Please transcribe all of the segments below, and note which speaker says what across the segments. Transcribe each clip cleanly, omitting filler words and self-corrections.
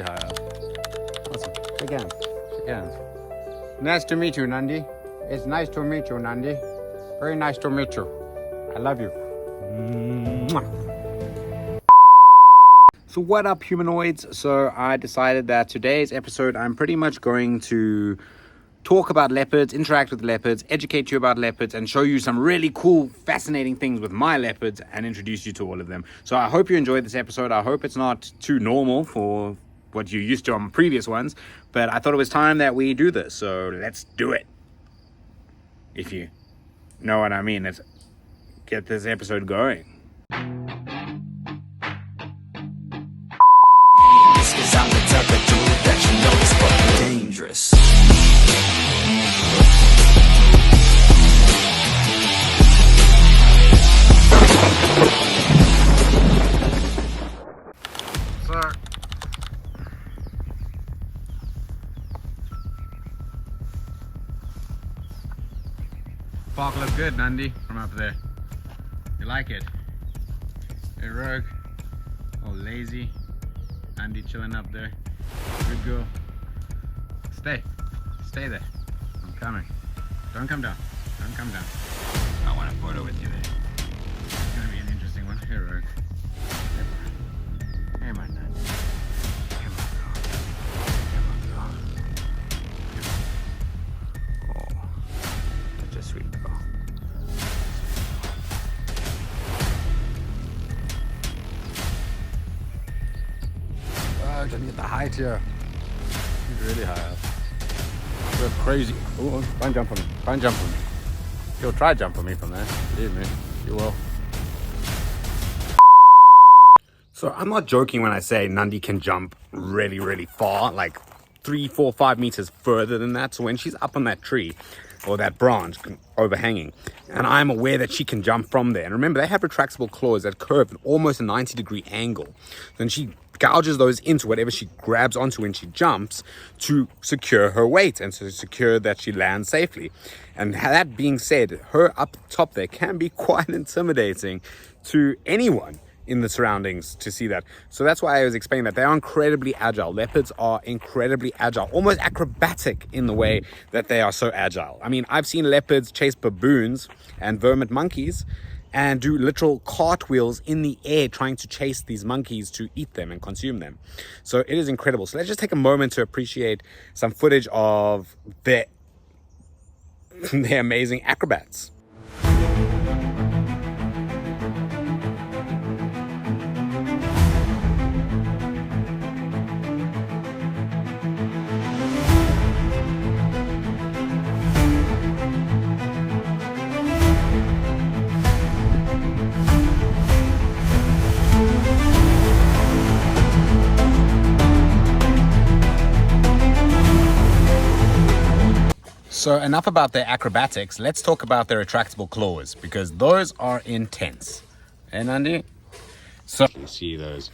Speaker 1: Awesome. Shake hands. Shake hands. Nice to meet you, Nandi. It's nice to meet you, Nandi. Very nice to meet you. I love you. So what up, humanoids? So I decided that today's episode, I'm pretty much going to talk about leopards, interact with leopards, educate you about leopards, and show you some really cool, fascinating things with my leopards and introduce you to all of them. So I hope you enjoyed this episode. I hope it's not too normal for what you're used to on previous ones, but I thought it was time that we do this. So let's do it. If you know what I mean, let's get this episode going.
Speaker 2: Cause I'm the type of dude that you know is fucking dangerous.
Speaker 1: So park look good, Nandi, from up there. You like it? Hey, Rogue, all lazy. Andy chilling up there. Good girl. Stay there. I'm coming. Don't come down. Don't come down. I want a photo with you there. It's gonna be an interesting one. Here, Rogue. Hey, my nut. Come on, girl. Come on, girl. Oh, such a sweet girl. Oh, don't get the height here. He's really high up. You're crazy. Oh, try and jump for me. Try and jump for me. You'll try jump for me from there. Believe me, you will. So I'm not joking when I say Nandi can jump really, really far, like 3, 4, 5 meters further than that. So when she's up on that tree or that branch overhanging, and I'm aware that she can jump from there. And remember, they have retractable claws that curve at almost a 90-degree angle. Then she gouges those into whatever she grabs onto when she jumps to secure her weight and to secure that she lands safely. And that being said, her up top there can be quite intimidating to anyone in the surroundings to see that. So that's why I was explaining that they are incredibly agile. Leopards are incredibly agile, almost acrobatic in the way that they are so agile. I mean, I've seen leopards chase baboons and vermin monkeys and do literal cartwheels in the air trying to chase these monkeys to eat them and consume them. So it is incredible. So let's just take a moment to appreciate some footage of their amazing acrobats. So enough about their acrobatics, let's talk about their retractable claws, because those are intense. And Andy? So you see those.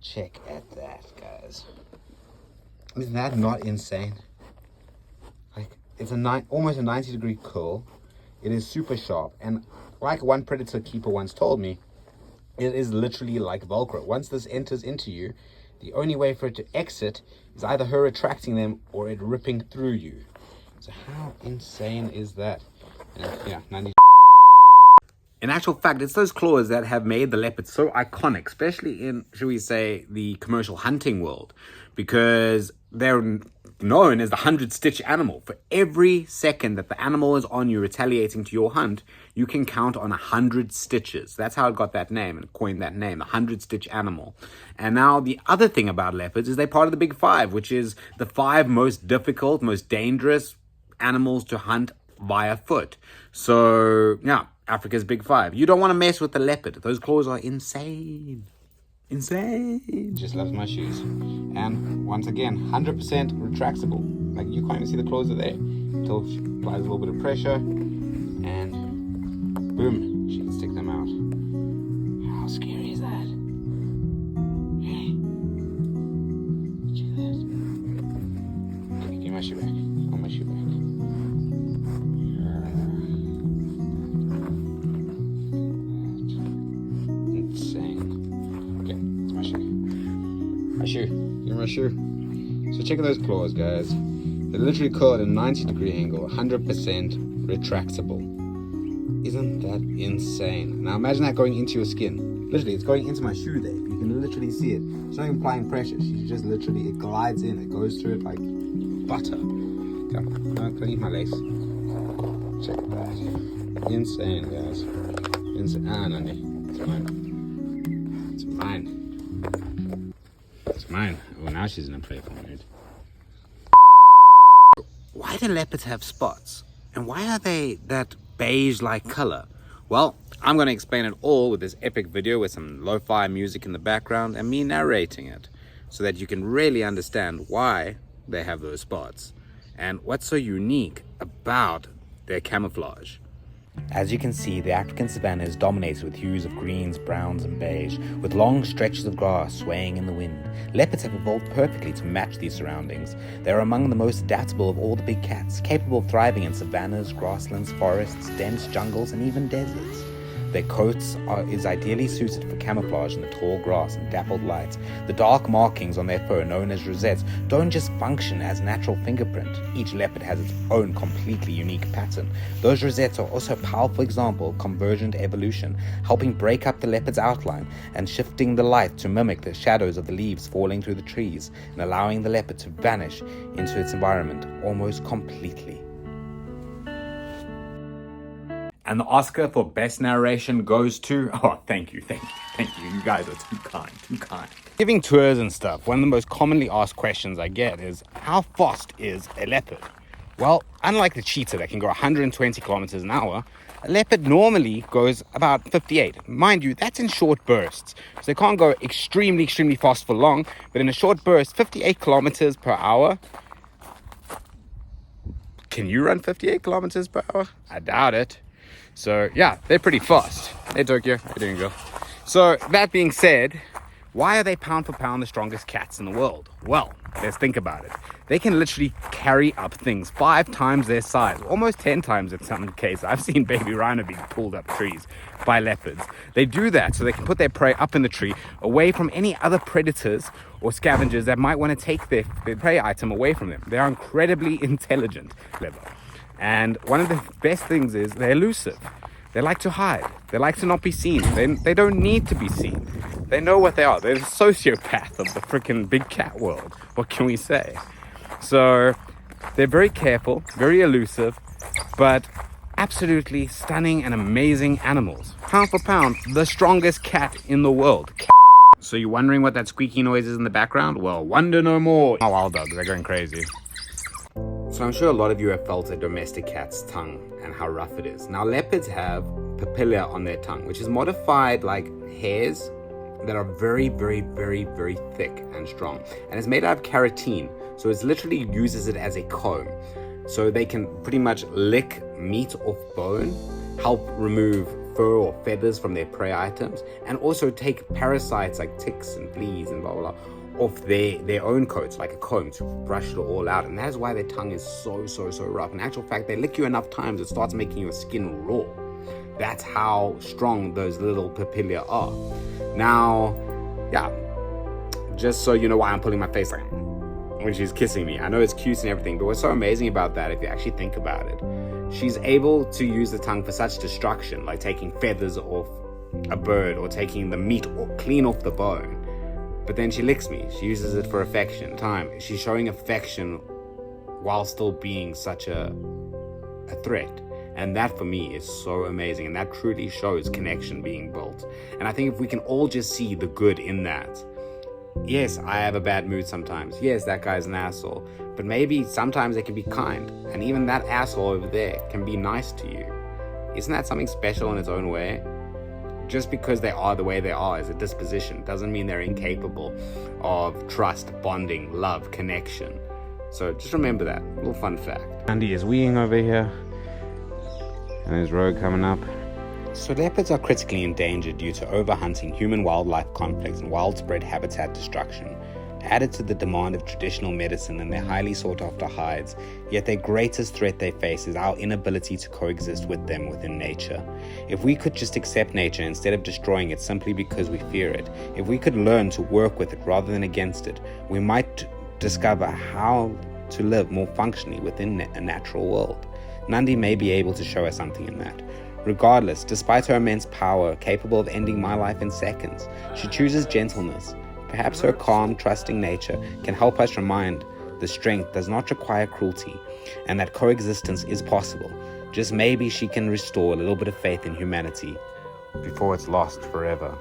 Speaker 1: Check at that, guys. Isn't that not insane? Like, it's almost a 90-degree curl. It is super sharp. And like one predator keeper once told me, it is literally like Velcro. Once this enters into you, the only way for it to exit is either her retracting them or it ripping through you. So how insane is that? Yeah, 90. In actual fact, it's those claws that have made the leopard so iconic, especially in, should we say, the commercial hunting world, because they're known as the 100-stitch animal. For every second that the animal is on you retaliating to your hunt, you can count on 100 stitches. That's how it got that name and coined that name, the 100-stitch animal. And now the other thing about leopards is they're part of the Big Five, which is the 5 most difficult, most dangerous animals to hunt via foot. So, yeah, Africa's Big Five. You don't want to mess with the leopard. Those claws are insane. Insane. Just loves my shoes. And once again, 100% retractable. Like, you can't even see the claws are there. Until she applies a little bit of pressure. And boom, she can stick them out. How scary is that? Hey. Check that. Okay, give my shoe back. On my shoe back. Insane. Okay, it's my shoe. My shoe. Give me my shoe. So check out those claws, guys. They're literally curled at a 90-degree angle, 100% retractable. Isn't that insane? Now imagine that going into your skin. Literally, it's going into my shoe there. You can literally see it. She's not even applying pressure. She's just literally, it glides in. It goes through it like butter. Come on, don't eat my lace. Check that. Insane, guys. Insane. Ah, no, it's mine. It's mine. It's mine. Oh, now she's in a playful mood. Why do leopards have spots? And why are they that beige-like color? Well, I'm going to explain it all with this epic video with some lo-fi music in the background and me narrating it, so that you can really understand why they have those spots and what's so unique about their camouflage. As you can see, the African savanna is dominated with hues of greens, browns and beige, with long stretches of grass swaying in the wind. Leopards have evolved perfectly to match these surroundings. They are among the most adaptable of all the big cats, capable of thriving in savannas, grasslands, forests, dense jungles and even deserts. Their coats is ideally suited for camouflage in the tall grass and dappled light. The dark markings on their fur, known as rosettes, don't just function as natural fingerprint. Each leopard has its own completely unique pattern. Those rosettes are also a powerful example of convergent evolution, helping break up the leopard's outline and shifting the light to mimic the shadows of the leaves falling through the trees and allowing the leopard to vanish into its environment almost completely. And the Oscar for Best Narration goes to... Oh, thank you. You guys are too kind. Giving tours and stuff, one of the most commonly asked questions I get is, how fast is a leopard? Well, unlike the cheetah that can go 120 kilometers an hour, a leopard normally goes about 58. Mind you, that's in short bursts. So they can't go extremely fast for long, but in a short burst, 58 kilometers per hour. Can you run 58 kilometers per hour? I doubt it. So yeah, they're pretty fast. Hey Tokyo, how you doing, girl? So that being said, why are they pound for pound the strongest cats in the world? Well, let's think about it. They can literally carry up things 5 times their size, almost 10 times in some cases. I've seen baby rhino being pulled up trees by leopards. They do that so they can put their prey up in the tree, away from any other predators or scavengers that might want to take their prey item away from them. They are incredibly intelligent, leopard. And one of the best things is they're elusive. They like to hide. They like to not be seen. They don't need to be seen. They know what they are. They're the sociopath of the freaking big cat world. What can we say? So they're very careful, very elusive, but absolutely stunning and amazing animals. Pound for pound, the strongest cat in the world. So you're wondering what that squeaky noise is in the background? Well, wonder no more. Oh, wild dogs, they're going crazy. So I'm sure a lot of you have felt a domestic cat's tongue and how rough it is. Now leopards have papilla on their tongue, which is modified like hairs that are very thick and strong. And it's made out of keratin, so it literally uses it as a comb. So they can pretty much lick meat off bone, help remove fur or feathers from their prey items, and also take parasites like ticks and fleas and blah blah blah off their own coats like a comb to brush it all out. And that's why their tongue is so rough. In actual fact, they lick you enough times it starts making your skin raw. That's how strong those little papilla are. Now, yeah, just so you know why I'm pulling my face like when she's kissing me. I know it's cute and everything, but what's so amazing about that, if you actually think about it, she's able to use the tongue for such destruction, like taking feathers off a bird or taking the meat clean off the bone. But then she licks me. She uses it for affection. She's showing affection while still being such a threat. And that for me is so amazing. And that truly shows connection being built. And I think if we can all just see the good in that. Yes, I have a bad mood sometimes. Yes, that guy's an asshole. But maybe sometimes they can be kind. And even that asshole over there can be nice to you. Isn't that something special in its own way? Just because they are the way they are as a disposition doesn't mean they're incapable of trust, bonding, love, connection. So just remember that. Little fun fact. Andy is weeing over here. And there's Rogue coming up. So leopards are critically endangered due to overhunting, human-wildlife conflicts, and widespread habitat destruction. added to the demand of traditional medicine and their highly sought-after hides, yet their greatest threat they face is our inability to coexist with them within nature. If we could just accept nature instead of destroying it simply because we fear it, if we could learn to work with it rather than against it, we might discover how to live more functionally within a natural world. Nandi may be able to show us something in that. Regardless, despite her immense power, capable of ending my life in seconds, she chooses gentleness. Perhaps her calm, trusting nature can help us remind the strength does not require cruelty, and that coexistence is possible. Just maybe she can restore a little bit of faith in humanity before it's lost forever.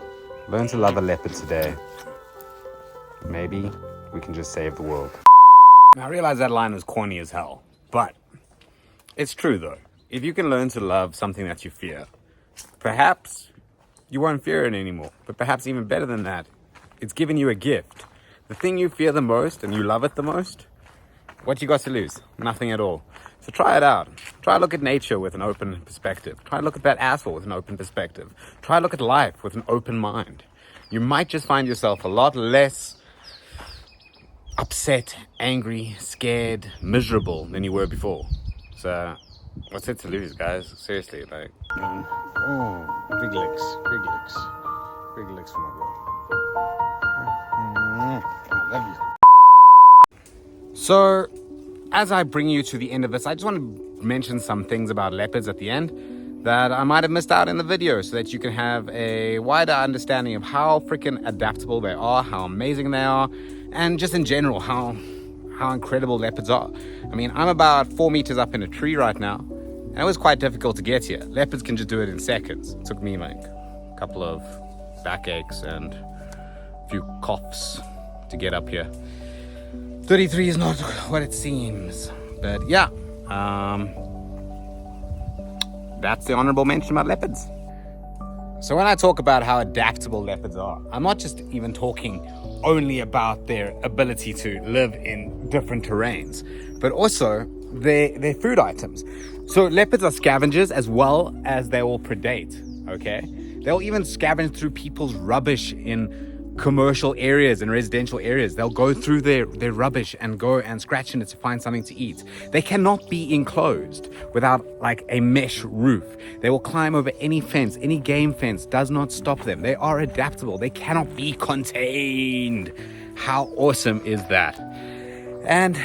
Speaker 1: Learn to love a leopard today. Maybe we can just save the world. Now, I realize that line was corny as hell, but it's true though. If you can learn to love something that you fear, perhaps you won't fear it anymore. But perhaps even better than that, it's given you a gift. The thing you fear the most and you love it the most, what you got to lose? Nothing at all. So try it out. Try to look at nature with an open perspective. Try to look at that asshole with an open perspective. Try to look at life with an open mind. You might just find yourself a lot less upset, angry, scared, miserable than you were before. So what's it to lose, guys? Seriously, like, big licks for my boy. I love you. So, as I bring you to the end of this, I just want to mention some things about leopards at the end that I might have missed out in the video, so that you can have a wider understanding of how freaking adaptable they are, how amazing they are, and just in general, how incredible leopards are. I mean, I'm about 4 meters up in a tree right now, and it was quite difficult to get here. Leopards can just do it in seconds. It took me like a couple of backaches and a few coughs to get up here. 33 is not what it seems, but yeah, that's the honorable mention about leopards. So when I talk about how adaptable leopards are, I'm not just even talking only about their ability to live in different terrains, but also their food items. So leopards are scavengers as well as they will predate, okay? They'll even scavenge through people's rubbish in commercial areas and residential areas. They'll go through their rubbish and go and scratch in it to find something to eat. They cannot be enclosed without like a mesh roof. They will climb over any fence. Any game fence does not stop them. They are adaptable. They cannot be contained. How awesome is that? And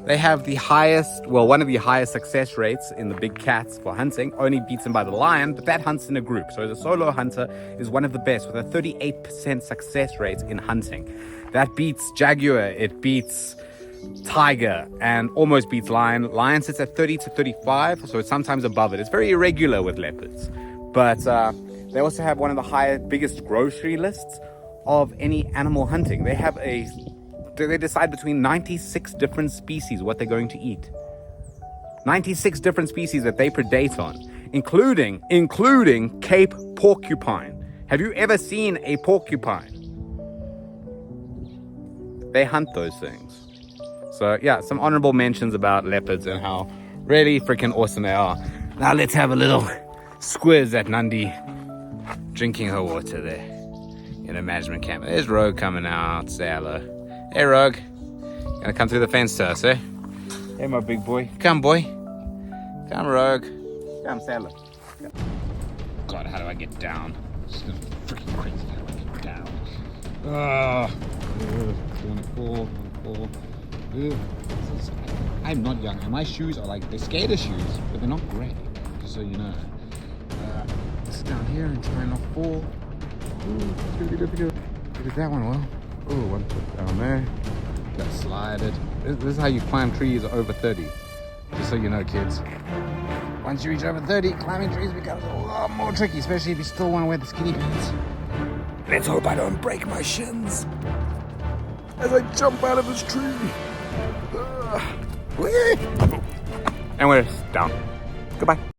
Speaker 1: they have the highest, well, one of the highest success rates in the big cats for hunting, only beaten by the lion, but that hunts in a group. So the solo hunter is one of the best with a 38% success rate in hunting. That beats jaguar, it beats tiger, and almost beats lion. Lion sits at 30 to 35, so it's sometimes above it. It's very irregular with leopards. But they also have one of the biggest grocery lists of any animal hunting. They decide between 96 different species what they're going to eat. 96 different species that they predate on, including Cape porcupine. Have you ever seen a porcupine? They hunt those things. So yeah, some honorable mentions about leopards and how really freaking awesome they are. Now let's have a little squiz at Nandi drinking her water there in a management camp. There's Rogue coming out, say hello. Hey, Rogue. Gonna come through the fence to us, eh? Hey, my big boy. Come, boy. Come, Rogue. Come, sailor. God, how do I get down? This is freaking crazy. How do I get down? Fall. I'm not young, and my shoes are like, they're skater shoes, but they're not great, just so you know. Sit down here and try not fall. Ooh, did that one well. Oh, one foot down there. Got slided. This is how you climb trees over 30. Just so you know, kids. Once you reach over 30, climbing trees becomes a lot more tricky, especially if you still want to wear the skinny pants. Let's hope I don't break my shins as I jump out of this tree. And we're down. Goodbye.